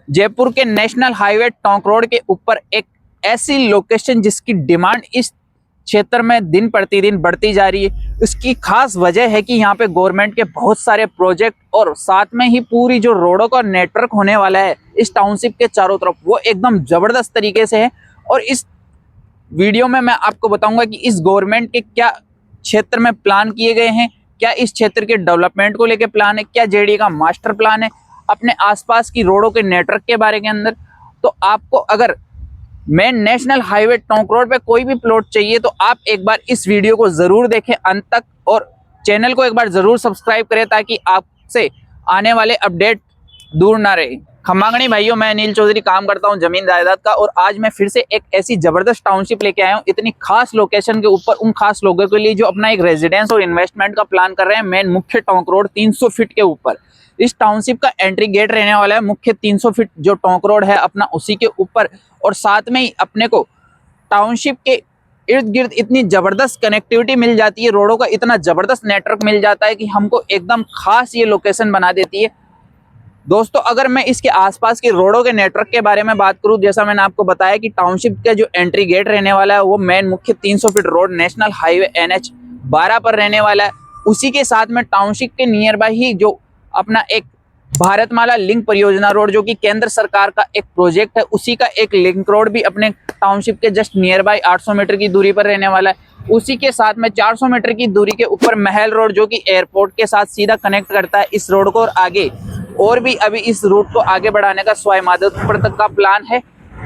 जयपुर के national highway Tonk road के ऊपर एक ऐसी लोकेशन जिसकी डिमांड इस क्षेत्र में दिन प्रतिदिन बढ़ती जा रही है। इसकी खास वजह है कि यहाँ पे गवर्नमेंट के बहुत सारे प्रोजेक्ट और साथ में ही पूरी जो रोडों का नेटवर्क होने वाला है इस टाउनशिप के चारों तरफ, वो एकदम जबरदस्त तरीके से है। और इस वीडियो में मैं आपको बताऊंगा कि इस गवर्नमेंट के क्या क्षेत्र में प्लान किए गए हैं, क्या इस क्षेत्र के डेवलपमेंट को लेकर प्लान है, क्या जेडीए का मास्टर प्लान है अपने आसपास की रोडों के नेटवर्क के बारे के अंदर। तो आपको अगर main national highway Tonk road पे कोई भी प्लॉट चाहिए तो आप एक बार इस वीडियो को जरूर देखें अंत तक, और चैनल को एक बार जरूर सब्सक्राइब करें ताकि आपसे आने वाले अपडेट दूर ना रहे। खम्बांगणी भाइयों, मैं अनिल चौधरी काम करता हूं जमीन जायदाद का, और आज मैं फिर से एक ऐसी जबरदस्त टाउनशिप लेके आया हूं इतनी खास लोकेशन के ऊपर, उन खास लोगों के लिए जो अपना एक रेजिडेंस और इन्वेस्टमेंट का प्लान कर रहे हैं। मेन मुख्य टोंक रोड 300 फीट के ऊपर इस टाउनशिप का एंट्री गेट रहने वाला है। मुख्य 300 फीट जो टोंक रोड है अपना उसी के ऊपर, और साथ में ही अपने को टाउनशिप के इर्द गिर्द इतनी जबरदस्त कनेक्टिविटी मिल जाती है, रोडों का इतना जबरदस्त नेटवर्क मिल जाता है कि हमको एकदम खास ये लोकेशन बना देती है। दोस्तों, अगर मैं इसके आसपास के रोडों के नेटवर्क के बारे में बात करूं, जैसा मैंने आपको बताया कि टाउनशिप का जो एंट्री गेट रहने वाला है वो मेन मुख्य 300 feet road national highway NH 12 पर रहने वाला है। उसी के साथ में टाउनशिप के नियर बाय ही जो अपना एक भारतमाला लिंक परियोजना रोड, जो कि केंद्र सरकार का एक प्रोजेक्ट है, उसी का एक लिंक रोड भी अपने टाउनशिप के जस्ट नियर बाय 800 मीटर की दूरी पर रहने वाला है। उसी के साथ में 400 मीटर की दूरी के ऊपर महल रोड, जो कि एयरपोर्ट के साथ सीधा कनेक्ट करता है इस रोड को, और आगे और भी अभी इस रूट को आगे बढ़ाने का सवाई माधोपुर तक का प्लान है।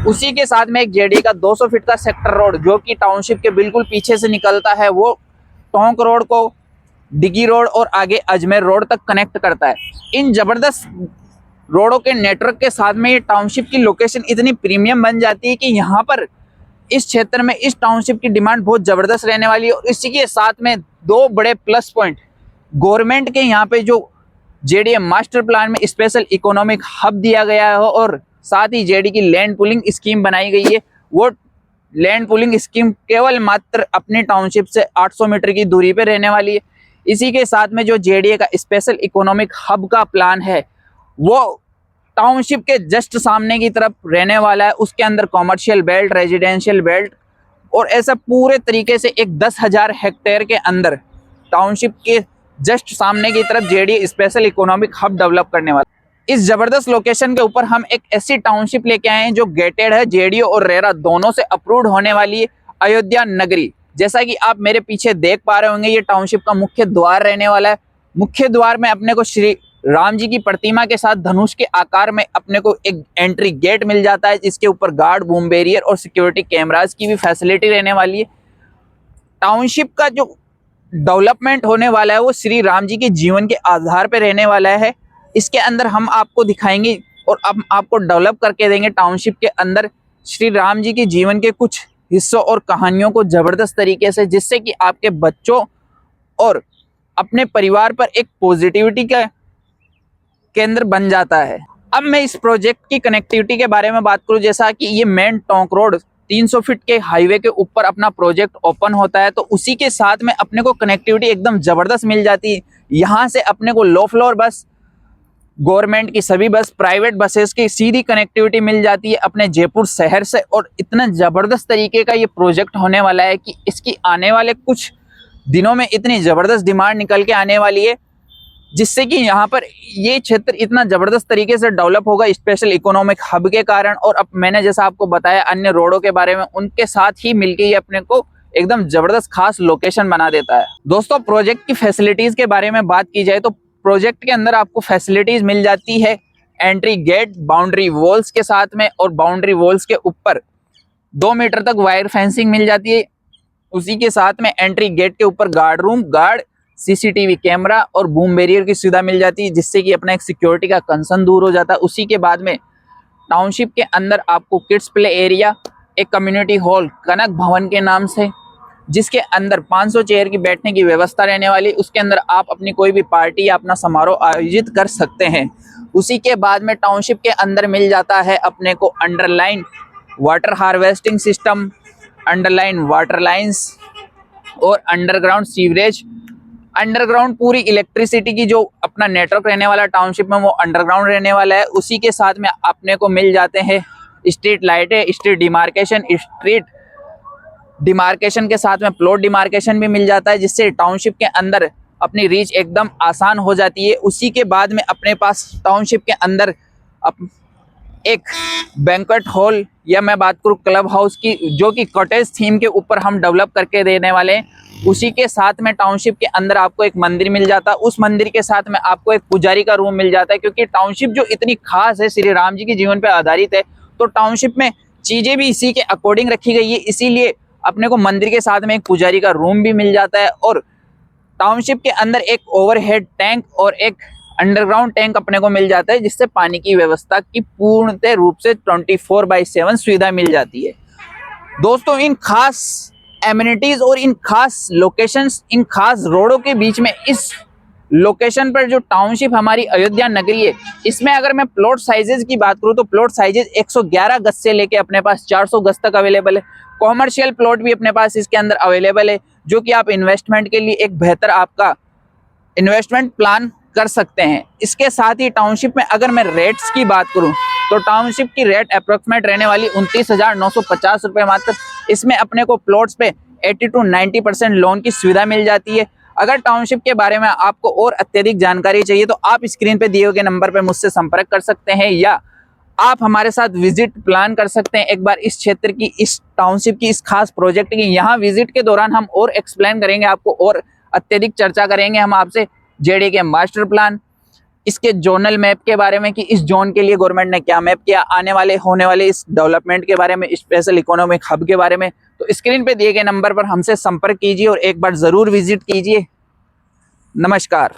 उसी के साथ में एक जेडीए का 200 फीट का सेक्टर रोड, जो कि टाउनशिप के बिल्कुल पीछे से निकलता है, वो टोंक रोड को डिगी रोड और आगे अजमेर रोड तक कनेक्ट करता है। इन जबरदस्त रोडों के नेटवर्क के साथ में ये टाउनशिप की लोकेशन इतनी प्रीमियम बन जाती है कि यहाँ पर इस क्षेत्र में इस टाउनशिप की डिमांड बहुत जबरदस्त रहने वाली है। और इसी के साथ में दो बड़े प्लस पॉइंट गवर्नमेंट के यहाँ पे जो जेडीए मास्टर प्लान में स्पेशल इकोनॉमिक हब दिया गया है, और साथ ही जेडीए की लैंड पुलिंग स्कीम बनाई गई है। वो लैंड पुलिंग स्कीम केवल मात्र अपनी टाउनशिप से 800 मीटर की दूरी पे रहने वाली है। इसी के साथ में जो जेडीए का स्पेशल इकोनॉमिक हब का प्लान है वो टाउनशिप के जस्ट सामने की तरफ रहने वाला है। उसके अंदर कॉमर्शियल बेल्ट, रेजिडेंशियल बेल्ट और ऐसा पूरे तरीके से एक 10,000 हेक्टेयर के अंदर टाउनशिप के जस्ट सामने की तरफ JDA special economic hub develop करने वाला। इस जबरदस्त लोकेशन के ऊपर हम एक ऐसी टाउनशिप लेके आए हैं जो गेटेड है, जेडीए और रेरा दोनों से अप्रूव्ड होने वाली है, अयोध्या नगरी। जैसा कि आप मेरे पीछे देख पा रहे होंगे, ये टाउनशिप का मुख्य द्वार रहने वाला है। मुख्य द्वार में अपने को श्री राम जी की प्रतिमा के साथ धनुष के आकार में अपने को एक एंट्री गेट मिल जाता है, जिसके ऊपर गार्ड, बूम बैरियर और सिक्योरिटी कैमरास की भी फैसिलिटी रहने वाली है। टाउनशिप का जो डेवलपमेंट होने वाला है वो श्री राम जी के जीवन के आधार पर रहने वाला है। इसके अंदर हम आपको दिखाएंगे और अब आपको डेवलप करके देंगे टाउनशिप के अंदर श्री राम जी के जीवन के कुछ हिस्सों और कहानियों को जबरदस्त तरीके से, जिससे कि आपके बच्चों और अपने परिवार पर एक पॉजिटिविटी का केंद्र बन जाता है। अब मैं इस प्रोजेक्ट की कनेक्टिविटी के बारे में बात करूं, जैसा कि ये मेन टोंक रोड 300 फीट के हाईवे के ऊपर अपना प्रोजेक्ट ओपन होता है, तो उसी के साथ में अपने को कनेक्टिविटी एकदम जबरदस्त मिल जाती है। यहाँ से अपने को लो फ्लोर बस, गवर्नमेंट की सभी बस, प्राइवेट बसेस की सीधी कनेक्टिविटी मिल जाती है अपने जयपुर शहर से। और इतना जबरदस्त तरीके का ये प्रोजेक्ट होने वाला है कि इसकी आने वाले कुछ दिनों में इतनी जबरदस्त डिमांड निकल के आने वाली है, जिससे कि यहाँ पर ये क्षेत्र इतना जबरदस्त तरीके से डेवलप होगा स्पेशल इकोनॉमिक हब के कारण। और अब मैंने जैसा आपको बताया अन्य रोडों के बारे में, उनके साथ ही मिलके ये अपने को एकदम जबरदस्त खास लोकेशन बना देता है। दोस्तों, प्रोजेक्ट की फैसिलिटीज के बारे में बात की जाए तो प्रोजेक्ट के अंदर आपको फैसिलिटीज मिल जाती है एंट्री गेट, बाउंड्री वॉल्स के साथ में, और बाउंड्री वॉल्स के ऊपर 2 मीटर तक वायर फेंसिंग मिल जाती है। उसी के साथ में एंट्री गेट के ऊपर guard room, guard, CCTV camera और बूम बैरियर की सुविधा मिल जाती है, जिससे कि अपना एक सिक्योरिटी का कंसर्न दूर हो जाता है। उसी के बाद में टाउनशिप के अंदर आपको किड्स प्ले एरिया, एक कम्युनिटी हॉल कनक भवन के नाम से, जिसके अंदर 500 चेयर की बैठने की व्यवस्था रहने वाली। उसके अंदर आप अपनी कोई भी पार्टी या अपना समारोह आयोजित कर सकते हैं। उसी के बाद में टाउनशिप के अंदर मिल जाता है अपने को underline water harvesting system, underline water lines और अंडरग्राउंड सीवरेज अंडरग्राउंड पूरी इलेक्ट्रिसिटी की जो अपना नेटवर्क रहने वाला टाउनशिप में वो अंडरग्राउंड रहने वाला है। उसी के साथ में अपने को मिल जाते हैं स्ट्रीट लाइटें, स्ट्रीट डिमार्केशन के साथ में प्लॉट डिमार्केशन भी मिल जाता है, जिससे टाउनशिप के अंदर अपनी रीच एकदम आसान हो जाती है। उसी के बाद में अपने पास टाउनशिप के अंदर एक बैंक्वेट हॉल या मैं बात करूँ क्लब हाउस की, जो कि कॉटेज थीम के ऊपर हम डेवलप करके देने वाले हैं। उसी के साथ में टाउनशिप के अंदर आपको एक मंदिर मिल जाता है, उस मंदिर के साथ में आपको एक पुजारी का रूम मिल जाता है। क्योंकि टाउनशिप जो इतनी खास है, श्री राम जी के जीवन पर आधारित है, तो टाउनशिप में चीज़ें भी इसी के अकॉर्डिंग रखी गई है। इसीलिए अपने को मंदिर के साथ में एक पुजारी का रूम भी मिल जाता है। और टाउनशिप के अंदर एक ओवरहेड टैंक और एक अंडरग्राउंड टैंक अपने को मिल जाता है, जिससे पानी की व्यवस्था की पूर्णतः रूप से 24/7 सुविधा मिल जाती है। दोस्तों, इन खास एमिनिटीज और इन खास लोकेशंस, इन खास रोडों के बीच में इस लोकेशन पर जो टाउनशिप हमारी अयोध्या नगरी है, इसमें अगर मैं प्लॉट साइजेज की बात करूं तो प्लॉट साइजेज 111 गज से लेके अपने पास 400 गज तक अवेलेबल है। कॉमर्शियल प्लॉट भी अपने पास इसके अंदर अवेलेबल है, जो कि आप इन्वेस्टमेंट के लिए एक बेहतर आपका इन्वेस्टमेंट प्लान कर सकते हैं। इसके साथ ही टाउनशिप में अगर मैं रेट्स की बात करूं तो टाउनशिप की रेट अप्रोक्सीमेट रहने वाली 29,950 रुपये मात्र। इसमें अपने को प्लॉट्स पे 80 to 90% लोन की सुविधा मिल जाती है। अगर टाउनशिप के बारे में आपको और अत्यधिक जानकारी चाहिए तो आप स्क्रीन पे दिए गए नंबर पे मुझसे संपर्क कर सकते हैं, या आप हमारे साथ विजिट प्लान कर सकते हैं एक बार इस क्षेत्र की, इस टाउनशिप की, इस खास प्रोजेक्ट की। यहाँ विजिट के दौरान हम और एक्सप्लेन करेंगे आपको, और अत्यधिक चर्चा करेंगे हम आपसे जेडी के मास्टर प्लान, इसके जोनल मैप के बारे में कि इस जोन के लिए गवर्नमेंट ने क्या मैप किया, आने वाले होने वाले इस डेवलपमेंट के बारे में, स्पेशल इकोनॉमिक हब के बारे में। तो स्क्रीन पे दिए गए नंबर पर हमसे संपर्क कीजिए और एक बार जरूर विजिट कीजिए। नमस्कार।